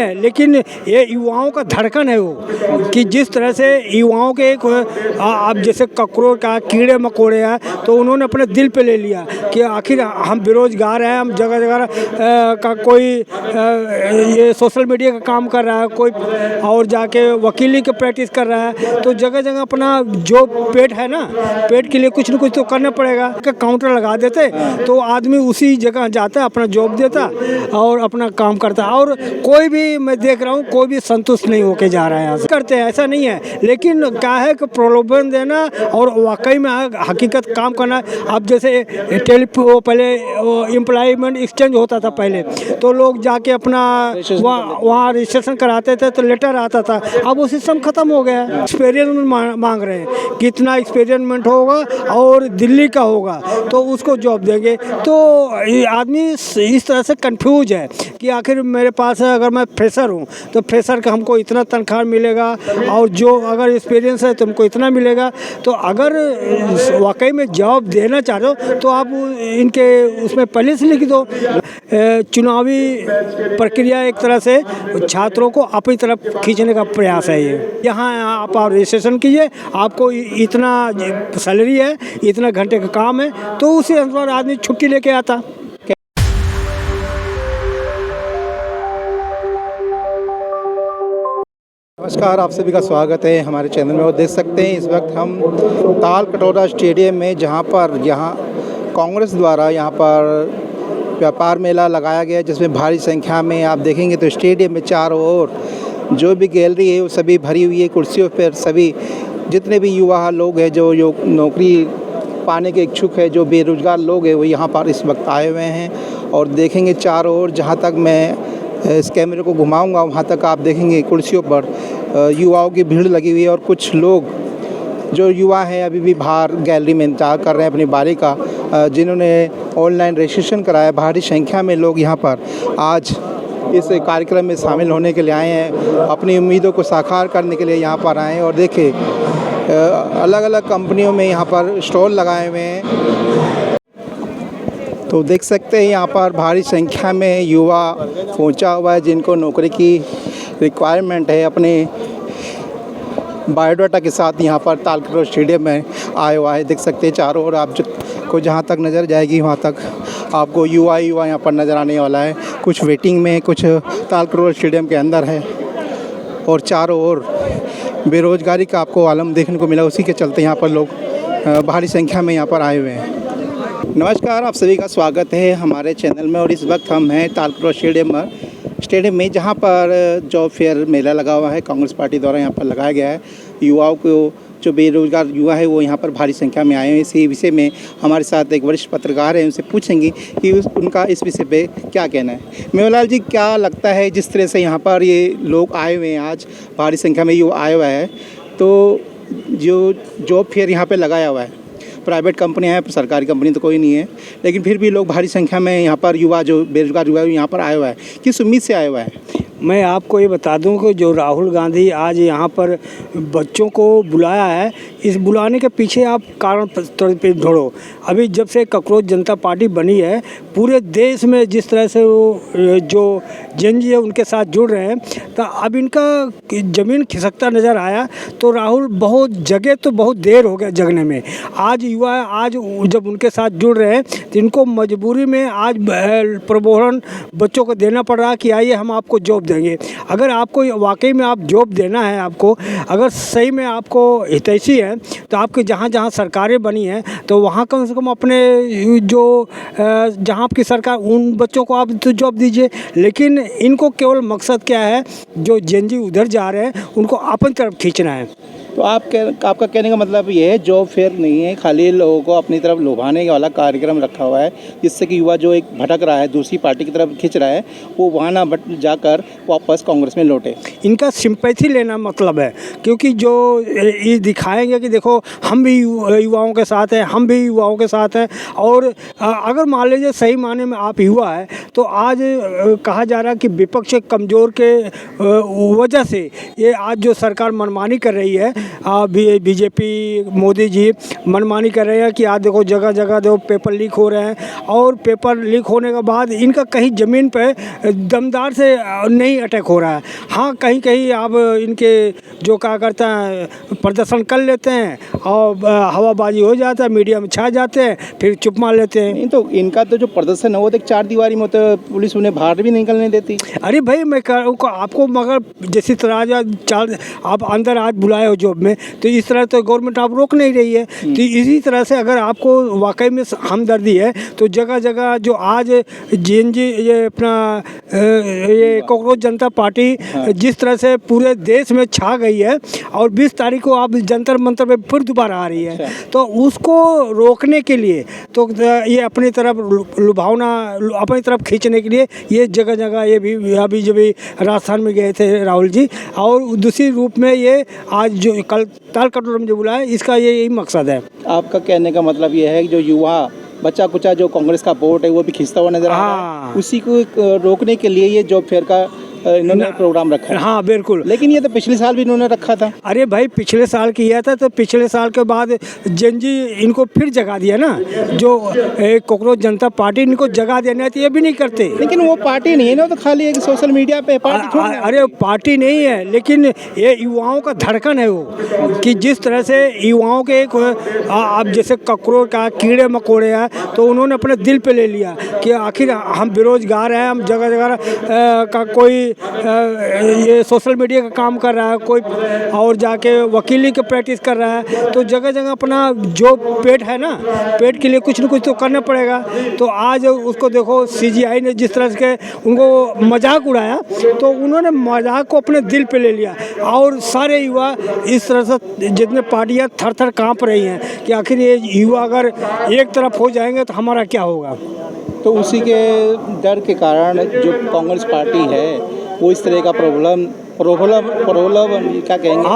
है, लेकिन ये युवाओं का धड़कन है वो, कि जिस तरह से युवाओं के एक अब जैसे ककरों का कीड़े मकोड़े हैं, तो उन्होंने अपने दिल पे ले लिया कि आखिर हम बेरोजगार हैं, हम जगह जगह का कोई ये सोशल मीडिया का काम कर रहा है, कोई और जाके वकीली की प्रैक्टिस कर रहा है, तो जगह जगह अपना जो पेट है ना, पेट के लिए कुछ न कुछ तो करना पड़ेगा। काउंटर लगा देते तो आदमी उसी जगह जाता, अपना जॉब देता और अपना काम करता, और कोई भी मैं देख रहा हूँ कोई भी संतुष्ट नहीं होके जा रहा है। यहाँ से करते हैं, ऐसा नहीं है, लेकिन क्या है कि प्रलोभन देना और वाकई में हकीकत काम करना। अब जैसे पहले एम्प्लॉयमेंट एक्सचेंज होता था पहले, तो लोग जाके अपना वहाँ रजिस्ट्रेशन कराते थे तो लेटर आता था, अब वो सिस्टम खत्म हो गया है। एक्सपीरियंस मांग रहे हैं, कितना एक्सपीरियंसमेंट होगा और दिल्ली का होगा तो उसको जॉब देंगे। तो ये आदमी इस तरह से कंफ्यूज है कि आखिर मेरे पास है, अगर मैं फ्रेशर हूँ तो फ्रेशर का हमको इतना तनख्वाह मिलेगा, और जो अगर एक्सपीरियंस है तो हमको इतना मिलेगा। तो अगर वाकई में जॉब देना चाह रहे हो तो आप इनके उसमें पहले से लिख दो। चुनावी प्रक्रिया एक तरह से छात्रों को अपनी तरफ खींचने का प्रयास है ये। यहाँ आप रजिस्ट्रेशन कीजिए, आपको इतना सैलरी है, इतना घंटे का काम है, तो उसी अनुसार आदमी छुट्टी लेके आता। नमस्कार, आप सभी का स्वागत है हमारे चैनल में। और देख सकते हैं इस वक्त हम ताल कटोरा स्टेडियम में, जहां पर कांग्रेस द्वारा यहाँ पर व्यापार मेला लगाया गया, जिसमें भारी संख्या में आप देखेंगे तो स्टेडियम में चारों ओर जो भी गैलरी है वो सभी भरी हुई है। कुर्सियों पर सभी जितने भी युवा लोग हैं जो नौकरी पाने के इच्छुक है, जो बेरोजगार लोग हैं, वो यहाँ पर इस वक्त आए हुए हैं। और देखेंगे चारों ओर, जहाँ तक मैं इस कैमरे को घुमाऊंगा वहाँ तक आप देखेंगे कुर्सियों पर युवाओं की भीड़ लगी हुई है। और कुछ लोग जो युवा हैं अभी भी बाहर गैलरी में इंतजार कर रहे हैं अपनी बारी का, जिन्होंने ऑनलाइन रजिस्ट्रेशन कराया। भारी संख्या में लोग यहाँ पर आज इस कार्यक्रम में शामिल होने के लिए आए हैं, अपनी उम्मीदों को साकार करने के लिए यहाँ पर आए हैं। और देखिए अलग अलग कंपनियों में यहाँ पर स्टॉल लगाए हुए हैं, तो देख सकते हैं यहाँ पर भारी संख्या में युवा पहुँचा हुआ है, जिनको नौकरी की रिक्वायरमेंट है। अपने बायोडाटा के साथ यहाँ पर ताल कटोरा स्टेडियम में आए हुआ है। देख सकते हैं चारों ओर आप को जहाँ तक नज़र जाएगी वहाँ तक आपको युवा यहाँ पर नज़र आने वाला है। कुछ वेटिंग में, कुछ ताल कटोरा स्टेडियम के अंदर है, और चारों ओर बेरोजगारी का आपको आलम देखने को मिला। उसी के चलते यहाँ पर लोग भारी संख्या में यहाँ पर आए हुए हैं। नमस्कार, आप सभी का स्वागत है हमारे चैनल में। और इस वक्त हम हैं ताल कटोरा स्टेडियम में, जहाँ पर जॉब फेयर मेला लगा हुआ है, कांग्रेस पार्टी द्वारा यहाँ पर लगाया गया है। युवाओं को, जो बेरोजगार युवा है वो यहाँ पर भारी संख्या में आए हैं। इसी विषय में हमारे साथ एक वरिष्ठ पत्रकार है, उनसे पूछेंगे कि उनका इस विषय पे क्या कहना है। मेवालाल जी, क्या लगता है जिस तरह से यहाँ पर ये लोग आए हुए हैं, आज भारी संख्या में युवा आए हुआ है, तो जो जॉब फेयर यहाँ पर लगाया हुआ है, प्राइवेट कंपनियां हैं, सरकारी कंपनी तो कोई नहीं है, लेकिन फिर भी लोग भारी संख्या में यहाँ पर युवा, जो बेरोजगार युवा यहाँ पर आया हुआ है, किस उम्मीद से आया हुआ है? मैं आपको ये बता दूं कि जो राहुल गांधी आज यहाँ पर बच्चों को बुलाया है, इस बुलाने के पीछे आप कारण पे ढूंढो। अभी जब से कॉकरोच जनता पार्टी बनी है, पूरे देश में जिस तरह से वो जो जेनजी है उनके साथ जुड़ रहे हैं, तो अब इनका ज़मीन खिसकता नज़र आया। तो राहुल बहुत जगह, तो बहुत देर हो गया जगने में। आज युवा आज जब उनके साथ जुड़ रहे हैं तो इनको मजबूरी में आज प्रबोधन बच्चों को देना पड़ रहा है कि आइए हम आपको जॉब देंगे। अगर आपको वाकई में आप जॉब देना है, आपको अगर सही में आपको हितैषी है, तो आपके जहाँ जहाँ सरकारें बनी हैं तो वहाँ कम से कम अपने जो जहाँ आपकी सरकार, उन बच्चों को आप तो जॉब दीजिए। लेकिन इनको केवल मकसद क्या है, जो जेनजी उधर जा रहे हैं उनको अपनी तरफ खींचना है। तो आपका कहने का मतलब ये है जॉब फेयर नहीं है, खाली लोगों को अपनी तरफ लुभाने वाला कार्यक्रम रखा हुआ है, जिससे कि युवा जो एक भटक रहा है, दूसरी पार्टी की तरफ खिंच रहा है, वो वहाँ ना जाकर वापस कांग्रेस में लौटे। इनका सिंपैथी लेना मतलब है, क्योंकि जो ये दिखाएंगे कि देखो हम भी युवाओं के साथ हैं, हम भी युवाओं के साथ हैं। और अगर मान लीजिए सही माने में आप युवा है, तो आज कहा जा रहा है कि विपक्ष कमज़ोर के वजह से ये आज जो सरकार मनमानी कर रही है, अभी बीजेपी मोदी जी मनमानी कर रहे हैं कि आज देखो जगह जगह देखो पेपर लीक हो रहे हैं, और पेपर लीक होने के बाद इनका कहीं ज़मीन पे दमदार से नहीं अटैक हो रहा है। हाँ, कहीं कहीं आप इनके जो क्या करते हैं प्रदर्शन कर लेते हैं और हवाबाजी हो जाता है, मीडिया में छा जाते हैं, फिर चुप मार लेते हैं। नहीं तो इनका तो जो प्रदर्शन है वो तो एक चार दीवारी में होता है, पुलिस उन्हें बाहर भी निकलने देती। अरे भाई मैं कह रहा हूँ आपको, मगर जैसी तरह आज चार आप अंदर आज बुलाए हो जॉब में, तो इस तरह तो गवर्नमेंट आप रोक नहीं रही है। तो इसी तरह से अगर आपको वाकई में हमदर्दी है तो जगह जगह जो आज जेएनजी ये अपना ये कॉकरोच जनता पार्टी जिस तरह से पूरे देश में छा गई है, और 20 तारीख को आप जंतर मंतर पे फिर दोबारा आ रही है, तो उसको रोकने के लिए तो ये अपनी तरफ लुभावना अपनी तरफ खींचने के लिए ये जगह जगह ये भी अभी जब भी राजस्थान में गए थे राहुल जी, और दूसरी रूप में ये आज जो कल ताल कटोरा में जो बुलाए, इसका यही मकसद है। आपका कहने का मतलब ये है कि जो युवा बच्चा कुचा जो कांग्रेस का वोट है वो भी खिंचता हुआ नजर आ रहा है, उसी को रोकने के लिए ये जॉब फेयर का इन्होंने प्रोग्राम रखा है। हाँ बिल्कुल, लेकिन ये तो पिछले साल भी इन्होंने रखा था। अरे भाई पिछले साल किया था, तो पिछले साल के बाद जेएनजी इनको फिर जगा दिया ना, जो कॉकरोच जनता पार्टी इनको जगा देना तो ये भी नहीं करते। लेकिन वो पार्टी नहीं है ना, तो खाली एक सोशल मीडिया पे पार्टी थोड़ी है। अरे पार्टी नहीं है, लेकिन ये युवाओं का धड़कन है वो, कि जिस तरह से युवाओं के अब जैसे ककरोच का कीड़े मकोड़े हैं, तो उन्होंने अपने दिल पे ले लिया कि आखिर हम बेरोजगार हैं, हम जगह जगह का कोई ये सोशल मीडिया का काम कर रहा है, कोई और जाके वकीली की प्रैक्टिस कर रहा है, तो जगह जगह अपना जो पेट है ना, पेट के लिए कुछ न कुछ तो करना पड़ेगा। तो आज उसको देखो सीजीआई ने जिस तरह से उनको मजाक उड़ाया, तो उन्होंने मजाक को अपने दिल पे ले लिया, और सारे युवा इस तरह से जितने पार्टियाँ थर थर काँप रही हैं कि आखिर ये युवा अगर एक तरफ हो जाएंगे तो हमारा क्या होगा। तो उसी के डर के कारण जो कांग्रेस पार्टी है वो इस तरह का प्रलोभन क्या कहेंगे,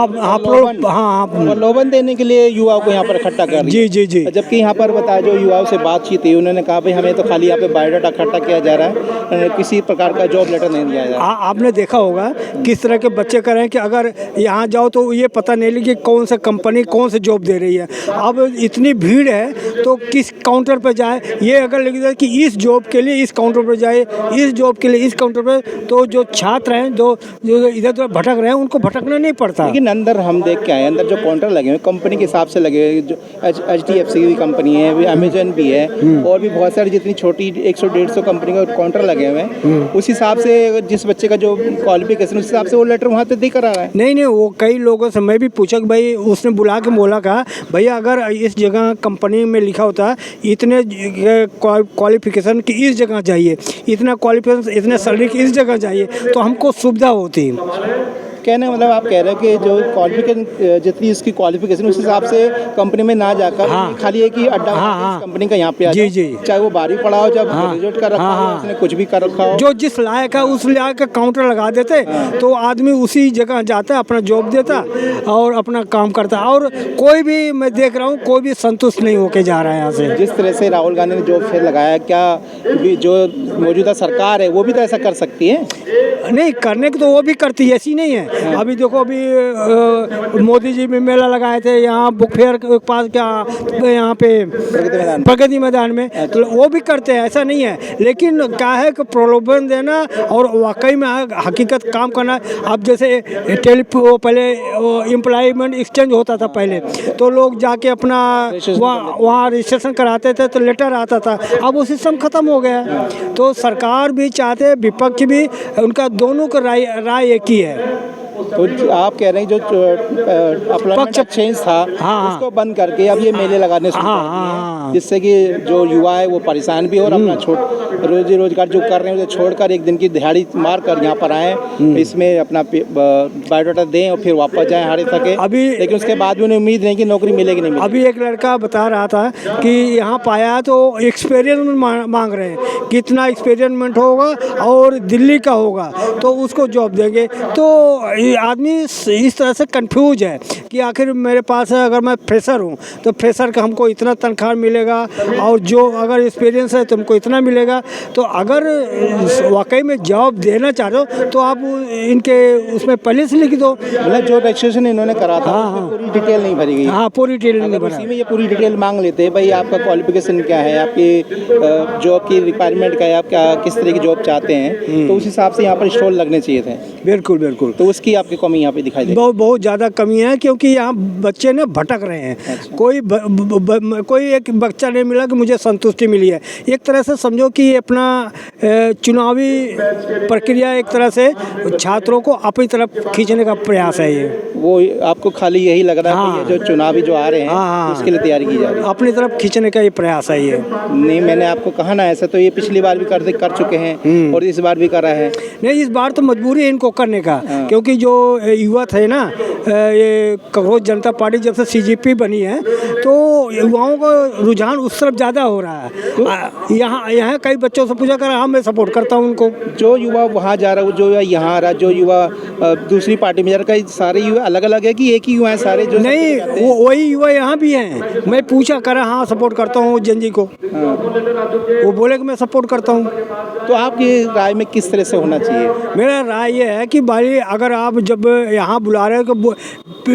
प्रलोभन देने के लिए युवाओं को यहाँ पर इकट्ठा कर रही है। जी। जबकि यहाँ पर बताया जो युवाओं से बातचीत हुई, उन्होंने कहा भाई हमें तो खाली यहाँ पे बायोडाटा इकट्ठा किया जा रहा है, किसी प्रकार का जॉब लेटर नहीं दिया जा रहा। आपने देखा होगा किस तरह के बच्चे कर रहे हैं कि अगर यहाँ जाओ तो ये पता नहीं लगे कौन सा कंपनी कौन से जॉब दे रही है। अब इतनी भीड़ है तो किस काउंटर पर जाए, ये अगर लिख दिया कि इस जॉब के लिए इस काउंटर पर जाए, इस जॉब के लिए इस काउंटर पर, तो जो छात्र हैं जो इधर उधर भटक रहे हैं उनको भटकना नहीं पड़ता। लेकिन अंदर हम देख के आए, अंदर जो काउंटर लगे हुए कंपनी के हिसाब से लगे हुए, जो HDFC की कंपनी है, अमेजन भी है, और भी बहुत सारी जितनी छोटी 100-150 कंपनी का काउंटर लगे हुए हैं, उस हिसाब से जिस बच्चे का जो क्वालिफिकेशन उस हिसाब से वो लेटर वहाँ पे देकर आ रहा है। नहीं, वो कई लोगों से मैं भी पूछा कि भाई, उसने बुला के बोला कहा भैया अगर इस जगह कंपनी में लिखा होता है इतने क्वालिफिकेशन की इस जगह चाहिए, इतना क्वालिफिकेशन इतने सैलरी की इस जगह चाहिए, तो हमको सुविधा होती। कहने मतलब आप कह रहे हैं कि जो क्वालिफिकेशन जितनी इसकी क्वालिफिकेशन उस हिसाब से कंपनी में ना जाकर खाली एक ही अड्डा कंपनी का यहाँ पे आ जाए, चाहे वो बारी पड़ा हो, जब ग्रेजुएट कर रखा हो, उसने कुछ भी कर रखा हो, जो जिस लायक है उस लायक का काउंटर लगा देते, तो आदमी उसी जगह जाता है, अपना जॉब देता और अपना काम करता, और कोई भी मैं देख रहा हूँ कोई भी संतुष्ट नहीं होके जा रहा है यहाँ से। जिस तरह से राहुल गांधी ने जॉब फेयर लगाया, क्या जो मौजूदा सरकार है वो भी तो ऐसा कर सकती है? नहीं, करने की तो वो भी करती है, ऐसी नहीं है। अभी देखो, अभी मोदी जी भी मेला लगाए थे यहाँ बुक फेयर के पास, क्या यहाँ पे प्रगति मैदान में, तो वो भी करते हैं, ऐसा नहीं है। लेकिन क्या है कि प्रलोभन देना और वाकई में हकीकत काम करना। अब जैसे पहले एम्प्लॉयमेंट एक्सचेंज होता था पहले, तो लोग जाके अपना वहाँ रजिस्ट्रेशन कराते थे तो लेटर आता था, अब वो सिस्टम ख़त्म हो गया। तो सरकार भी चाहते, विपक्ष भी, उनका दोनों का राय एक ही है। तो आप कह रहे हैं जो अपना चेंज था उसको बंद करके अब ये मेले लगाने शुरू कर दिए, जिससे कि जो युवा है वो परेशान भी हो और अपना रोजी रोजगार जो कर रहे हैं उसे छोड़कर एक दिन की दिहाड़ी मार कर यहाँ पर आए, इसमें अपना बायोडाटा दें और फिर वापस जाएं हारे थके। अभी लेकिन उसके बाद भी उन्हें उम्मीद नहीं कि नौकरी मिलेगी नहीं मिलेगी। अभी एक लड़का बता रहा था कि यहाँ पाया तो एक्सपीरियंस मांग रहे हैं, कितना एक्सपीरियंसमेंट होगा और दिल्ली का होगा तो उसको जॉब देंगे। तो आदमी इस तरह से कंफ्यूज है कि आखिर मेरे पास है, अगर मैं फ्रेशर हूँ तो फ्रेशर का हमको इतना तनख्वाह मिले मिलेगा, और जो अगर एक्सपीरियंस है तुमको इतना मिलेगा। तो अगर वाकई में जॉब देना चाहते हो तो आप इनके उसमें पहले से लिख दो। मतलब जो रजिस्ट्रेशन इन्होंने करा था हाँ, उसमें पूरी डिटेल नहीं भरी गई। हाँ, पूरी डिटेल नहीं अगर भरा। उसी में ये पूरी डिटेल मांग लेते हैं, भाई आपका क्वालिफिकेशन क्या है, आपकी जॉब की रिक्वायरमेंट क्या है, आप क्या किस तरह की जॉब चाहते हैं, तो उस हिसाब से यहाँ पर स्टॉल लगने चाहिए थे। बिल्कुल बिल्कुल। तो उसकी आपकी कमी यहाँ पे दिखाई दे। बहुत ज़्यादा कमी है, क्योंकि यहाँ बच्चे ना भटक रहे हैं। अच्छा। कोई एक बच्चा नहीं मिला कि मुझे संतुष्टि मिली है। एक तरह से समझो कि ये अपना चुनावी प्रक्रिया एक तरह से छात्रों को अपनी तरफ खींचने का प्रयास है ये। वो आपको खाली यही लग रहा है हाँ। कि ये जो चुनावी जो आ रहे हैं हाँ। उसके लिए तैयारी की जा रही है। अपनी तरफ खींचने का ये प्रयास है ये। नहीं, मैंने आपको कहा ना, ऐसा तो ये पिछली बार भी कर चुके हैं और इस बार भी करा है। नहीं, इस बार तो मजबूरी है इनको करने का, क्योंकि जो युवा थे ना, ये कांग्रेस जनता पार्टी जब से सीजीपी बनी है तो युवाओं का रुझान उस तरफ ज़्यादा हो रहा है। यहाँ कई बच्चों से पूछा कर, हाँ मैं सपोर्ट करता हूँ उनको। जो युवा वहाँ जा रहा है, जो यहाँ आ रहा है, जो युवा दूसरी पार्टी में जा रहा है, सारे युवा अलग अलग है कि एक ही युवा है सारे? जो नहीं, वो वही युवा यहाँ भी हैं। मैं पूछा करा, हाँ सपोर्ट करता हूँ जन जी को। वो बोले कि मैं सपोर्ट करता हूँ। तो आपकी राय में किस तरह से होना चाहिए? मेरा राय ये है कि भाई अगर आप जब यहाँ बुला रहे हो कि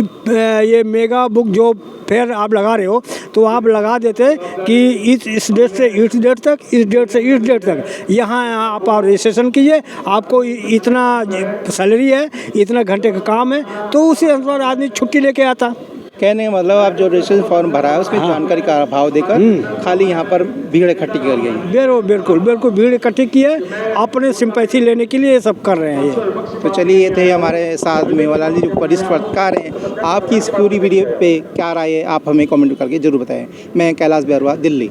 ये मेगा बुक जो फेयर आप लगा रहे हो, तो आप लगा देते कि इस डेट से इस डेट तक, इस डेट से इस डेट तक यहाँ आप रजिस्ट्रेशन कीजिए, आपको इतना सैलरी है, इतना घंटे का काम है, तो उसी अनुसार आदमी छुट्टी लेके आता। कहने का मतलब आप जो रजिस्ट्रेशन फॉर्म भरा है उसमें जानकारी का अभाव देकर खाली यहाँ पर भीड़ इकट्ठी कर गई। बिल्कुल भीड़ इकट्ठी की है, अपने सिंपैथी लेने के लिए ये सब कर रहे हैं ये। तो चलिए, ये थे हमारे साथ मेवालाल जी जो वरिष्ठ पत्रकार हैं। आपकी इस पूरी वीडियो पे क्या राय है, आप हमें कमेंट करके जरूर बताएं। मैं कैलाश बैरवा, दिल्ली।